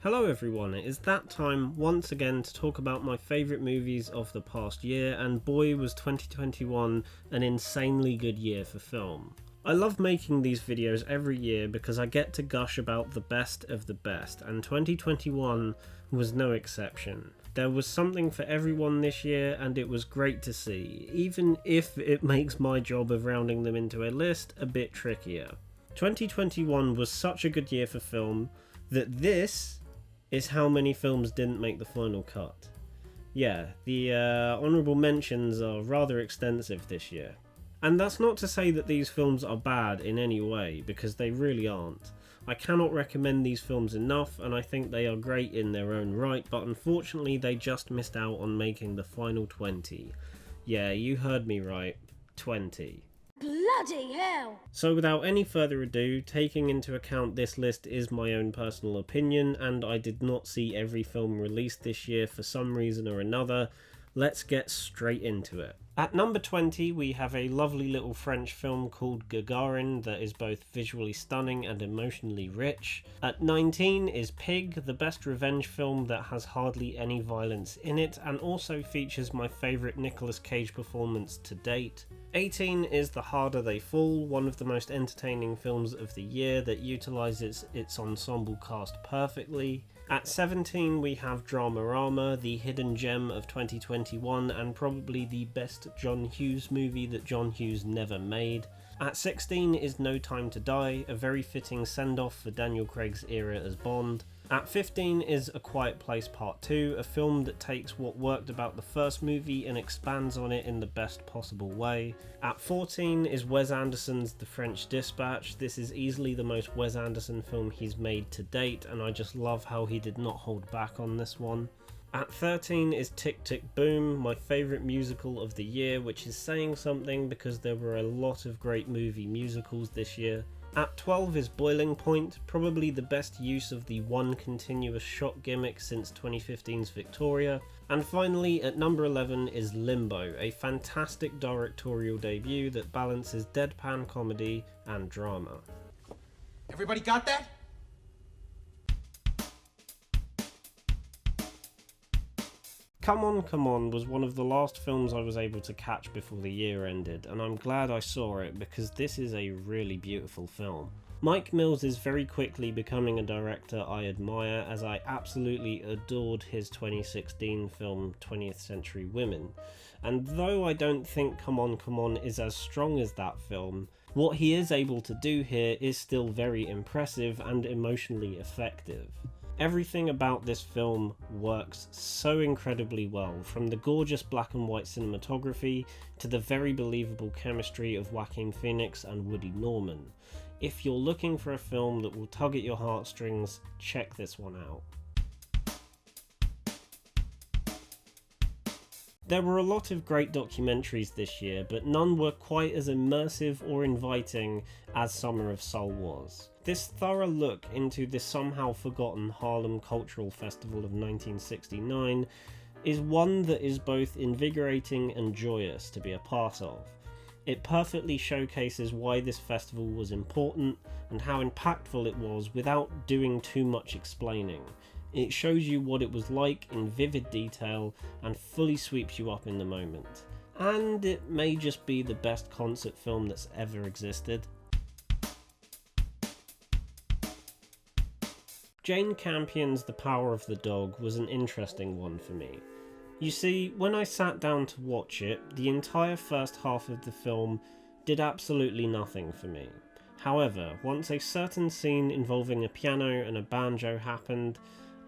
Hello everyone, it is that time once again to talk about my favourite movies of the past year, and boy was 2021 an insanely good year for film. I love making these videos every year because I get to gush about the best of the best, and 2021 was no exception. There was something for everyone this year and it was great to see, even if it makes my job of rounding them into a list a bit trickier. 2021 was such a good year for film that this is how many films didn't make the final cut. Yeah, the honourable mentions are rather extensive this year. And that's not to say that these films are bad in any way, because they really aren't. I cannot recommend these films enough, and I think they are great in their own right, but unfortunately they just missed out on making the final 20. Yeah, you heard me right, 20. Bloody hell! So without any further ado, taking into account this list is my own personal opinion, and I did not see every film released this year for some reason or another, let's get straight into it. At number 20 we have a lovely little French film called Gagarin that is both visually stunning and emotionally rich. At 19 is Pig, the best revenge film that has hardly any violence in it and also features my favourite Nicolas Cage performance to date. 18 is The Harder They Fall, one of the most entertaining films of the year that utilises its ensemble cast perfectly. At 17 we have Dramarama, the hidden gem of 2021 and probably the best John Hughes movie that John Hughes never made. At 16 is No Time to Die, a very fitting send-off for Daniel Craig's era as Bond. At 15 is A Quiet Place Part 2, a film that takes what worked about the first movie and expands on it in the best possible way. At 14 is Wes Anderson's The French Dispatch. This is easily the most Wes Anderson film he's made to date, and I just love how he did not hold back on this one. At 13 is Tick Tick Boom, my favourite musical of the year, which is saying something because there were a lot of great movie musicals this year. At 12 is Boiling Point, probably the best use of the one continuous shot gimmick since 2015's Victoria. And finally, at number 11 is Limbo, a fantastic directorial debut that balances deadpan comedy and drama. Everybody got that? Come On was one of the last films I was able to catch before the year ended, and I'm glad I saw it because this is a really beautiful film. Mike Mills is very quickly becoming a director I admire, as I absolutely adored his 2016 film 20th Century Women, and though I don't think Come On is as strong as that film, what he is able to do here is still very impressive and emotionally effective. Everything about this film works so incredibly well, from the gorgeous black and white cinematography to the very believable chemistry of Joaquin Phoenix and Woody Norman. If you're looking for a film that will tug at your heartstrings, check this one out. There were a lot of great documentaries this year, but none were quite as immersive or inviting as Summer of Soul was. This thorough look into the somehow forgotten Harlem Cultural Festival of 1969 is one that is both invigorating and joyous to be a part of. It perfectly showcases why this festival was important and how impactful it was without doing too much explaining. It shows you what it was like in vivid detail and fully sweeps you up in the moment. And it may just be the best concert film that's ever existed. Jane Campion's The Power of the Dog was an interesting one for me. You see, when I sat down to watch it, the entire first half of the film did absolutely nothing for me. However, once a certain scene involving a piano and a banjo happened,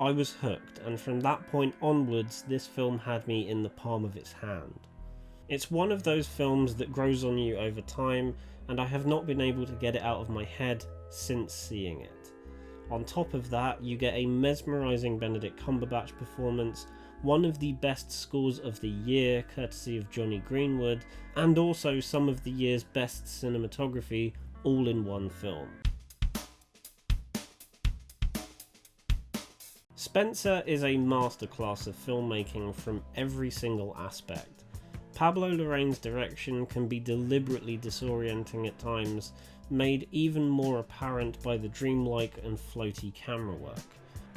I was hooked, and from that point onwards this film had me in the palm of its hand. It's one of those films that grows on you over time, and I have not been able to get it out of my head since seeing it. On top of that, you get a mesmerising Benedict Cumberbatch performance, one of the best scores of the year courtesy of Jonny Greenwood, and also some of the year's best cinematography all in one film. Spencer is a masterclass of filmmaking from every single aspect. Pablo Larraín's direction can be deliberately disorienting at times, made even more apparent by the dreamlike and floaty camera work.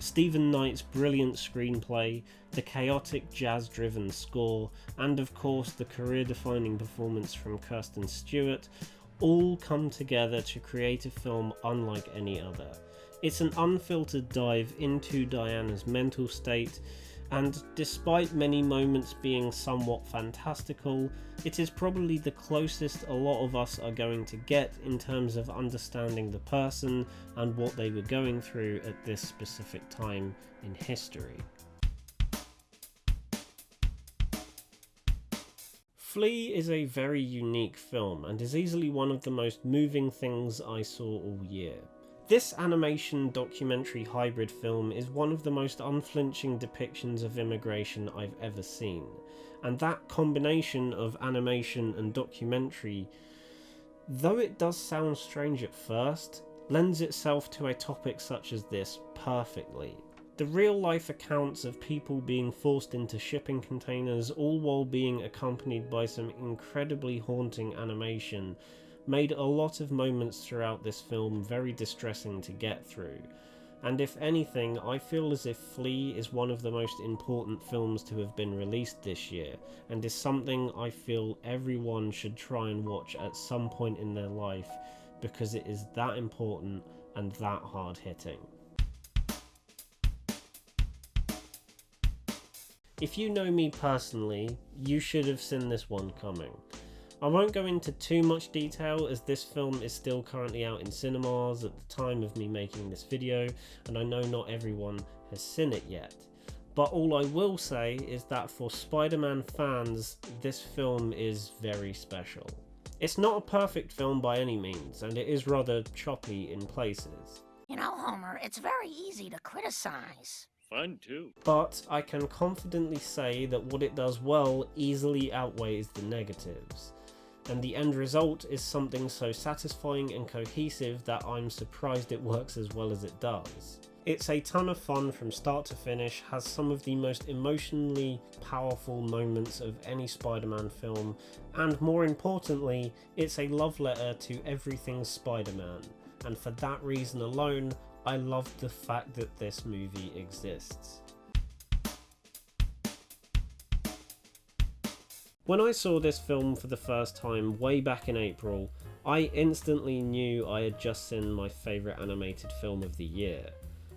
Stephen Knight's brilliant screenplay, the chaotic jazz-driven score, and of course the career-defining performance from Kirsten Stewart all come together to create a film unlike any other. It's an unfiltered dive into Diana's mental state, and despite many moments being somewhat fantastical, it is probably the closest a lot of us are going to get in terms of understanding the person and what they were going through at this specific time in history. Flea is a very unique film and is easily one of the most moving things I saw all year. This animation documentary hybrid film is one of the most unflinching depictions of immigration I've ever seen, and that combination of animation and documentary, though it does sound strange at first, lends itself to a topic such as this perfectly. The real-life accounts of people being forced into shipping containers, all while being accompanied by some incredibly haunting animation, made a lot of moments throughout this film very distressing to get through, and if anything, I feel as if Flea is one of the most important films to have been released this year, and is something I feel everyone should try and watch at some point in their life, because it is that important and that hard-hitting. If you know me personally, you should have seen this one coming. I won't go into too much detail as this film is still currently out in cinemas at the time of me making this video, and I know not everyone has seen it yet. But all I will say is that for Spider-Man fans, this film is very special. It's not a perfect film by any means, and it is rather choppy in places. You know, Homer, it's very easy to criticize. Fun too. But I can confidently say that what it does well easily outweighs the negatives. And the end result is something so satisfying and cohesive that I'm surprised it works as well as it does. It's a ton of fun from start to finish, has some of the most emotionally powerful moments of any Spider-Man film, and more importantly, it's a love letter to everything Spider-Man, and for that reason alone, I love the fact that this movie exists. When I saw this film for the first time way back in April, I instantly knew I had just seen my favourite animated film of the year.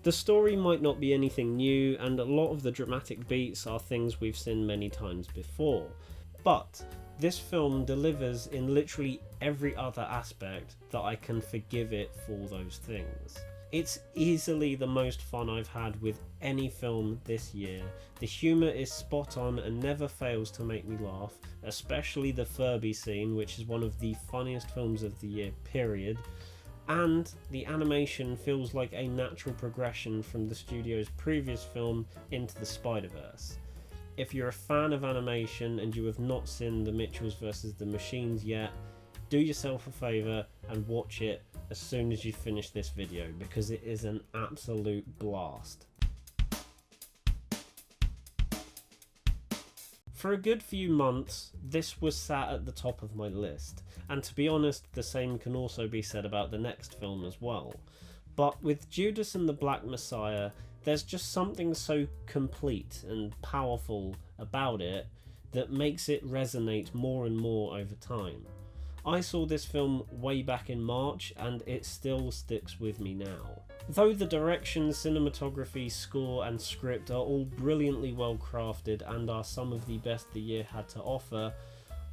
The story might not be anything new, and a lot of the dramatic beats are things we've seen many times before, but this film delivers in literally every other aspect that I can forgive it for those things. It's easily the most fun I've had with any film this year. The humour is spot on and never fails to make me laugh, especially the Furby scene, which is one of the funniest films of the year, period. And the animation feels like a natural progression from the studio's previous film into the Spider-Verse. If you're a fan of animation and you have not seen The Mitchells vs. the Machines yet, do yourself a favour and watch it as soon as you finish this video, because it is an absolute blast. For a good few months, this was sat at the top of my list, and to be honest, the same can also be said about the next film as well. But with Judas and the Black Messiah, there's just something so complete and powerful about it that makes it resonate more and more over time. I saw this film way back in March and it still sticks with me now. Though the direction, cinematography, score and script are all brilliantly well crafted and are some of the best the year had to offer,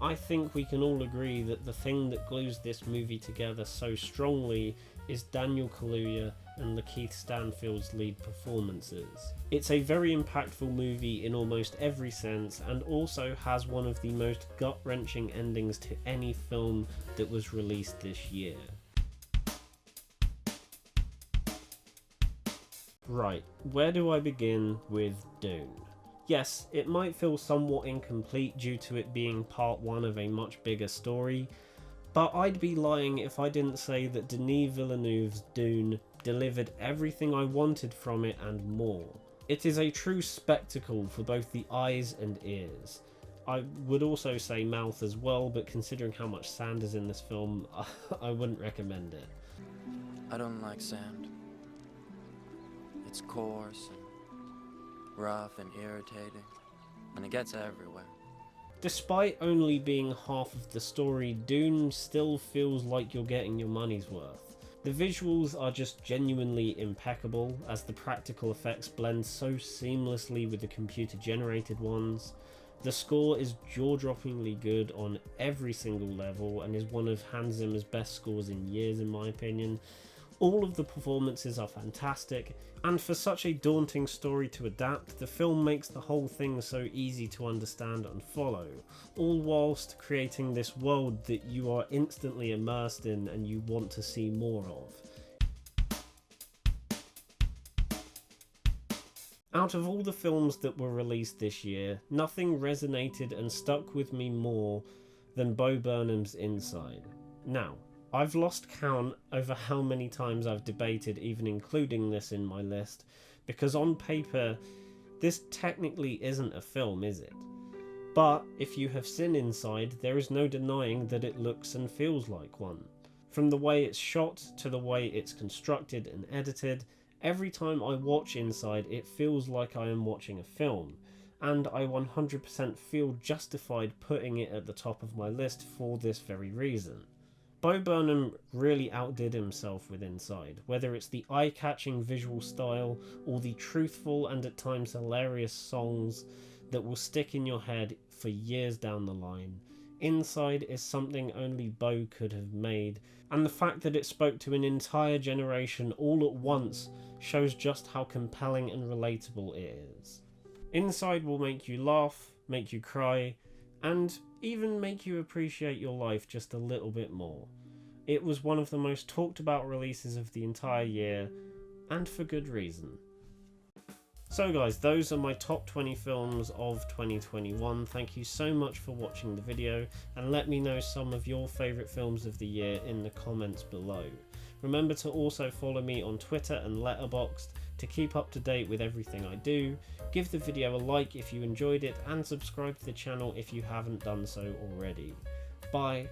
I think we can all agree that the thing that glues this movie together so strongly is Daniel Kaluuya and Lakeith Stanfield's lead performances. It's a very impactful movie in almost every sense, and also has one of the most gut-wrenching endings to any film that was released this year. Right, where do I begin with Dune? Yes, it might feel somewhat incomplete due to it being part one of a much bigger story, but I'd be lying if I didn't say that Denis Villeneuve's Dune delivered everything I wanted from it and more. It is a true spectacle for both the eyes and ears. I would also say mouth as well, but considering how much sand is in this film, I wouldn't recommend it. I don't like sand. It It's coarse and rough and irritating, and it gets everywhere. Despite only being half of the story, Dune still feels like you're getting your money's worth. The visuals are just genuinely impeccable, as the practical effects blend so seamlessly with the computer generated ones. The score is jaw-droppingly good on every single level and is one of Hans Zimmer's best scores in years in my opinion. All of the performances are fantastic, and for such a daunting story to adapt, the film makes the whole thing so easy to understand and follow, all whilst creating this world that you are instantly immersed in and you want to see more of. Out of all the films that were released this year, nothing resonated and stuck with me more than Bo Burnham's Inside. Now, I've lost count over how many times I've debated even including this in my list, because on paper, this technically isn't a film, is it? But if you have seen Inside, there is no denying that it looks and feels like one. From the way it's shot to the way it's constructed and edited, every time I watch Inside it feels like I am watching a film, and I 100% feel justified putting it at the top of my list for this very reason. Bo Burnham really outdid himself with Inside, whether it's the eye-catching visual style or the truthful and at times hilarious songs that will stick in your head for years down the line. Inside is something only Bo could have made, and the fact that it spoke to an entire generation all at once shows just how compelling and relatable it is. Inside will make you laugh, make you cry, and even make you appreciate your life just a little bit more. It was one of the most talked about releases of the entire year, and for good reason. So guys, those are my top 20 films of 2021. Thank you so much for watching the video, and let me know some of your favourite films of the year in the comments below. Remember to also follow me on Twitter and Letterboxd to keep up to date with everything I do. Give the video a like if you enjoyed it, and subscribe to the channel if you haven't done so already. Bye.